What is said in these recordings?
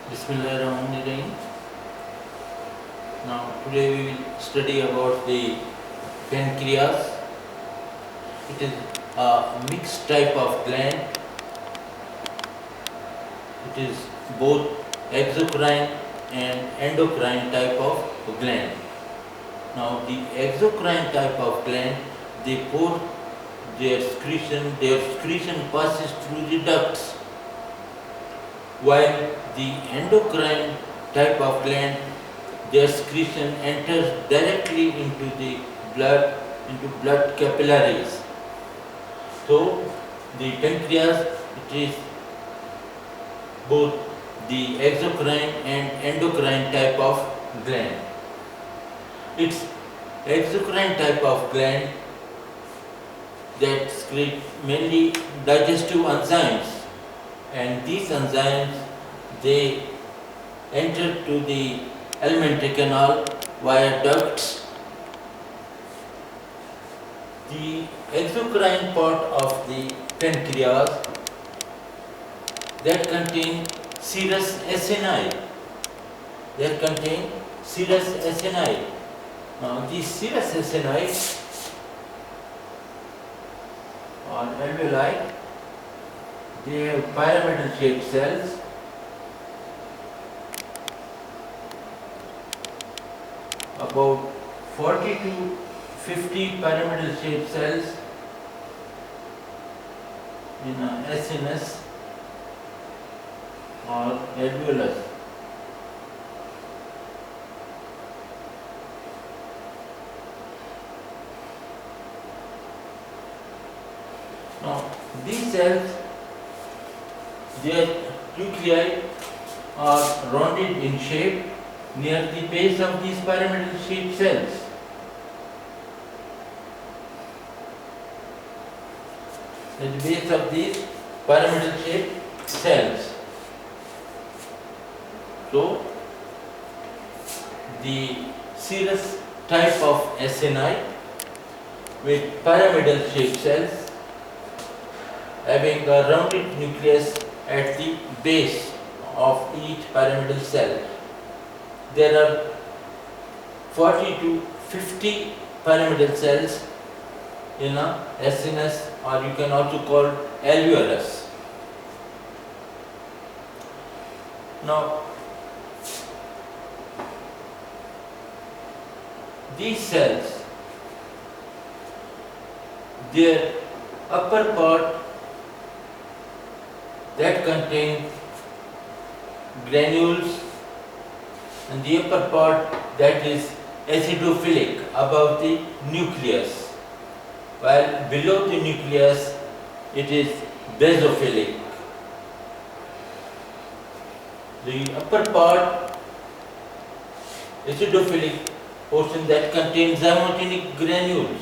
Bismillahirrahmanirrahim. Now today we will study about the pancreas. It is a mixed type of gland. It is both exocrine and endocrine type of gland. Now the exocrine type of gland, they pour their excretion passes through the ducts, while the endocrine type of gland, their excretion enters directly into the blood capillaries. So the pancreas, it is both the exocrine and endocrine type of gland. It's exocrine type of gland that secrete mainly digestive enzymes, and these enzymes, they enter to the alimentary canal via ducts. The exocrine part of the pancreas, that contain serous acini. Now these serous acini or alveoli, they have pyramidal shaped cells. About 40 to 50 pyramidal shaped cells in a acinus or alveolus. Now these cells, their nuclei are rounded in shape near the base of these pyramidal shaped cells. At the base of these pyramidal shaped cells. So the serous type of acini with pyramidal shaped cells having a rounded nucleus at the base of each pyramidal cell. There are 40 to 50 pyramidal cells in a acinus, or you can also call alveolus. Now these cells, their upper part, that contain granules, and the upper part, that is acidophilic above the nucleus, while below the nucleus it is basophilic. The upper part, acidophilic portion, that contains zymotic granules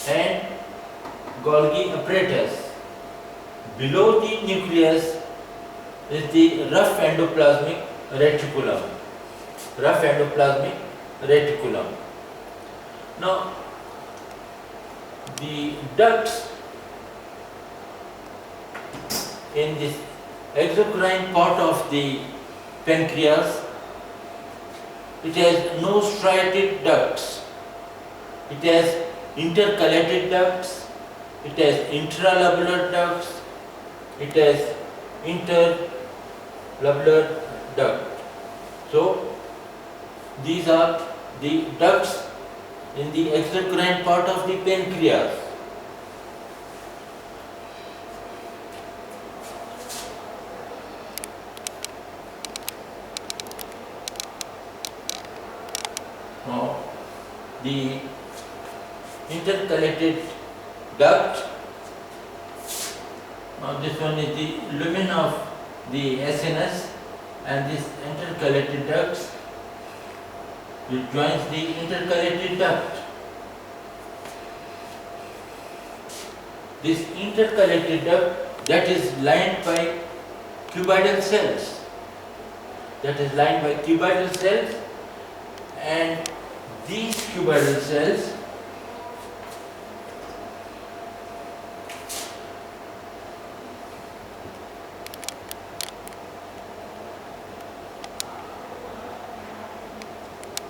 and Golgi apparatus. Below the nucleus is the rough endoplasmic reticulum. Now, the ducts in this exocrine part of the pancreas, it has no striated ducts. It has intercalated ducts, it has intralobular ducts, it has interlobular duct. So these are the ducts in the exocrine part of the pancreas. Now the intercalated duct, now this one is the lumen of the acinus, and this intercalated ducts, it joins the intercalated duct. This intercalated duct, that is lined by cuboidal cells. And these cuboidal cells,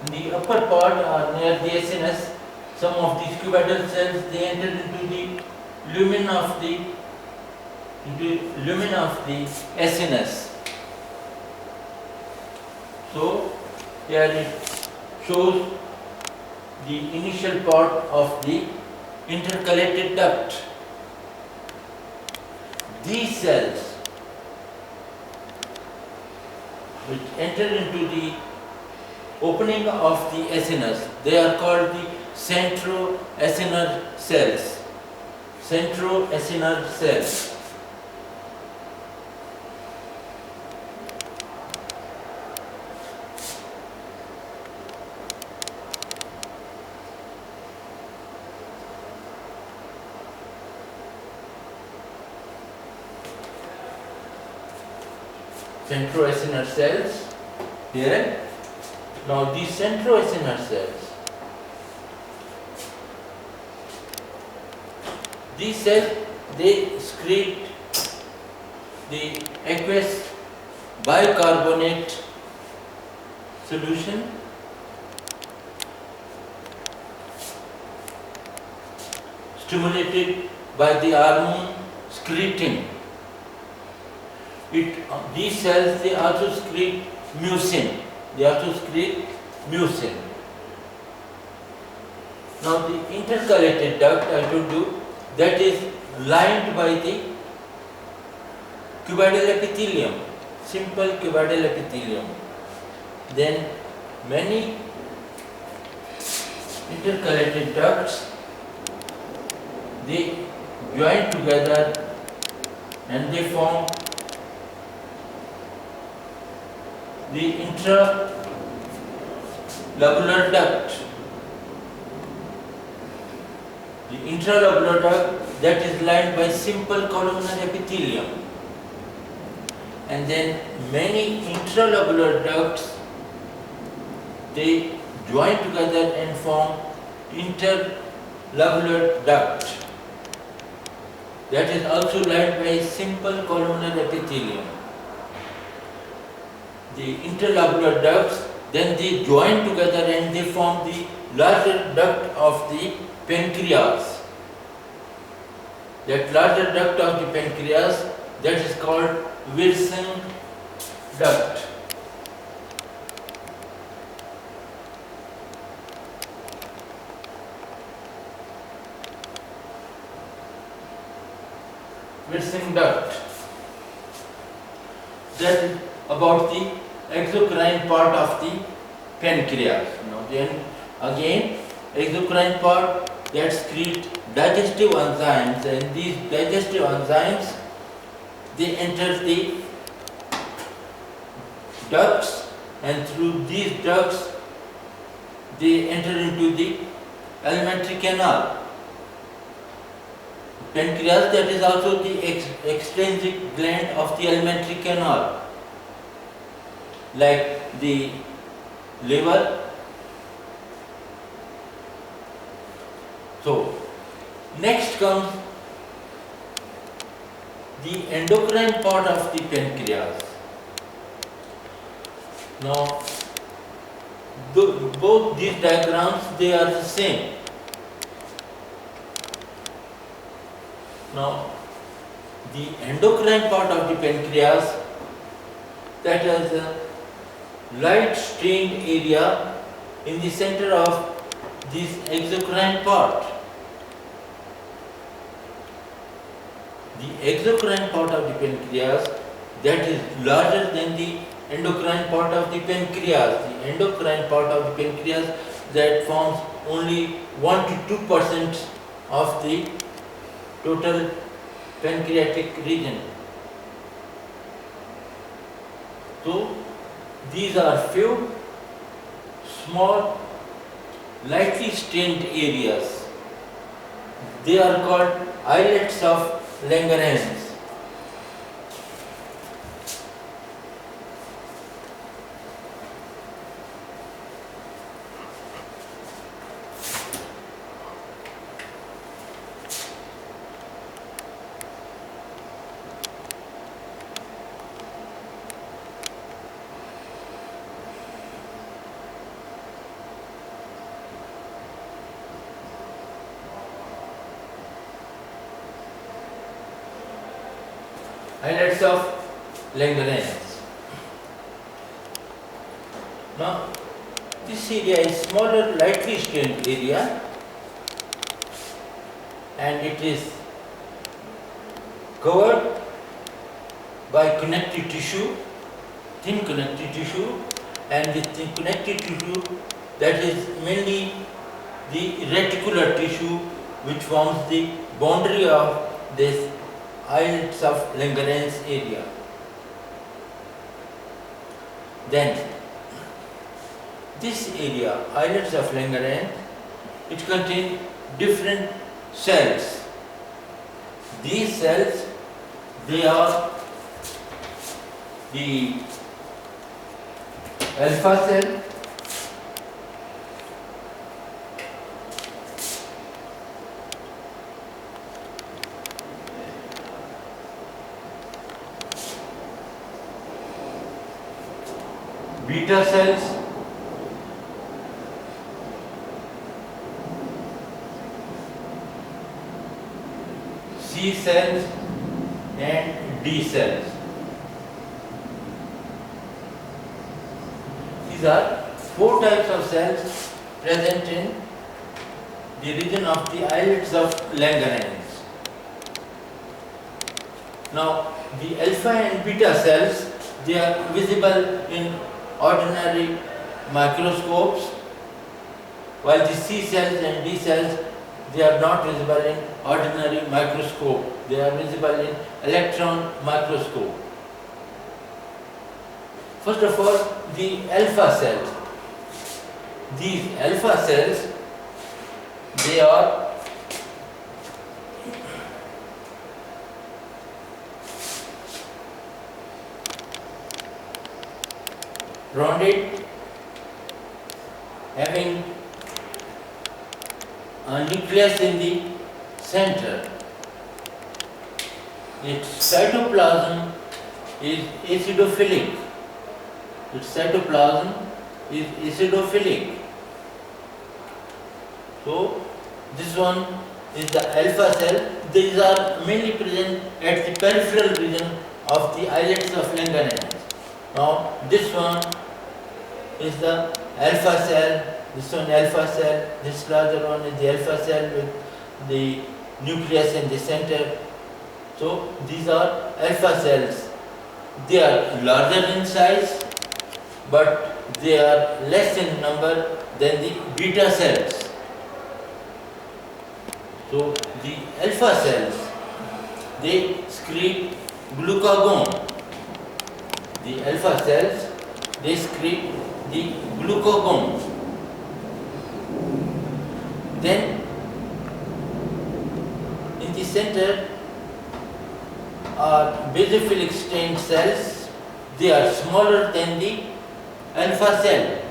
in the upper part or near the SNS, some of these cuboidal cells, they enter into the lumen of the SNS. So here it shows the initial part of the intercalated duct. These cells which enter into the opening of the SNS, they are called the centroacinar cells. Centroacinar cells. Centroacinar cells here. Now these centroacinar cells, these cells, they excrete the aqueous bicarbonate solution stimulated by the hormone secretin. These cells, they also secrete mucin. Now the intercalated duct, I told you, that is lined by the cuboidal epithelium, simple cuboidal epithelium. Then many intercalated ducts, they join together and they form the intralobular duct. The intralobular duct, that is lined by simple columnar epithelium. And then many intralobular ducts, they join together and form interlobular duct. That is also lined by simple columnar epithelium. The interlobular ducts, then they join together and they form the larger duct of the pancreas. That larger duct of the pancreas, that is called Wirsing duct. Wirsing duct. That is about the exocrine part of the pancreas. Now then again, exocrine part, that secrete digestive enzymes, and these digestive enzymes, they enter the ducts, and through these ducts they enter into the alimentary canal. Pancreas, that is also the extrinsic gland of the alimentary canal, like the liver. So next comes the endocrine part of the pancreas. Now both these diagrams, they are the same. Now the endocrine part of the pancreas, that is a light stained area in the center of this exocrine part. The exocrine part of the pancreas, that is larger than the endocrine part of the pancreas. The endocrine part of the pancreas, that forms only 1 to 2% of the total pancreatic region. So these are few small lightly stained areas. They are called islets of Langerhans. islets of Langerhans. Now, this area is smaller, lightly stained area, and it is covered by connective tissue, thin connective tissue, and the thin connective tissue, that is mainly the reticular tissue which forms the boundary of this islets of Langerhans area. Then this area, islets of Langerhans, it contains different cells. These cells, they are the alpha cell, beta cells, C cells, and D cells. These are four types of cells present in the region of the islets of Langerhans. Now, the alpha and beta cells, they are visible in ordinary microscopes, while the C cells and D cells, they are not visible in ordinary microscope. They are visible in electron microscope. First of all, the alpha cells. These alpha cells, they are rounded, having a nucleus in the center. Its cytoplasm is acidophilic. Its cytoplasm is acidophilic. So, this one is the alpha cell. These are mainly present at the peripheral region of the islets of Langerhans. Now, this one is the alpha cell. This one alpha cell, this larger one is the alpha cell with the nucleus in the center. So these are alpha cells. They are larger in size, but they are less in number than the beta cells. So the alpha cells, they excrete glucagon. The alpha cells, they excrete the glucagon. Then in the center are basophilic stained cells. They are smaller than the alpha cell,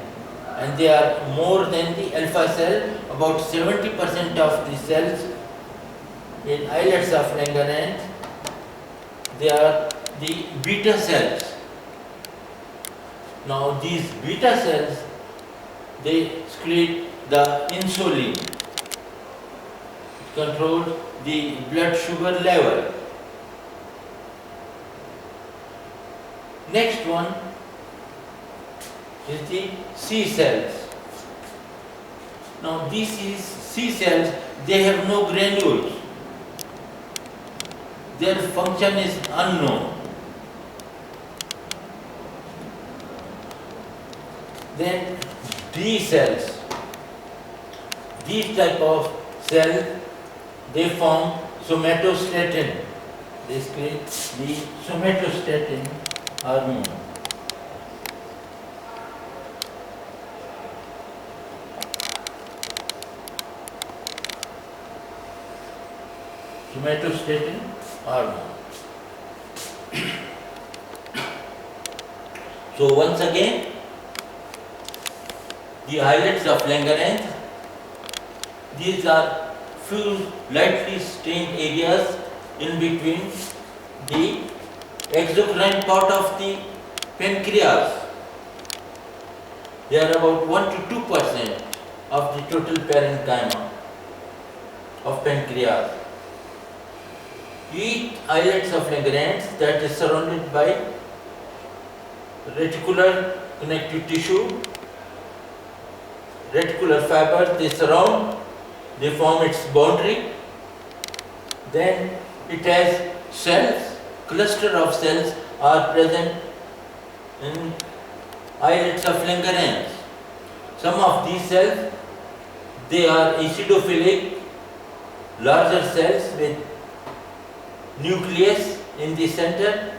and they are more than the alpha cell. About 70% of the cells in islets of Langerhans, they are the beta cells. Now these beta cells, they excrete the insulin, controls the blood sugar level. Next one is the C cells. Now these C cells, they have no granules. Their function is unknown. Then D cells. These type of cells, they form somatostatin. They secrete the somatostatin hormone. Somatostatin hormone. So once again, the islets of Langerhans, these are few lightly stained areas in between the exocrine part of the pancreas. They are about 1 to 2% of the total parenchyma of pancreas. each islets of Langerhans that is surrounded by reticular connective tissue, reticular fiber, they surround, they form its boundary. Then it has cells, cluster of cells are present in islets of Langerhans. Some of these cells, they are acidophilic, larger cells with nucleus in the center.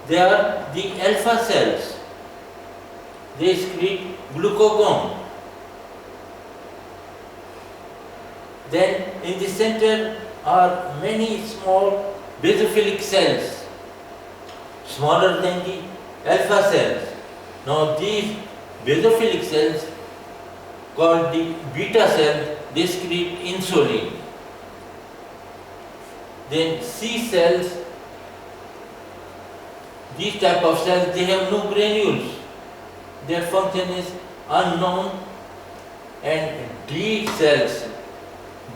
They are the alpha cells. They excrete glucagon. Then in the center are many small basophilic cells, smaller than the alpha cells. Now these basophilic cells, called the beta cell, they secrete insulin. Then C cells, these type of cells, they have no granules. Their function is unknown. And D cells,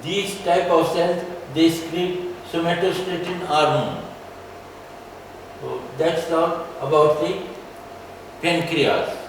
these type of cells, they secrete somatostatin hormone. So that's all about the pancreas.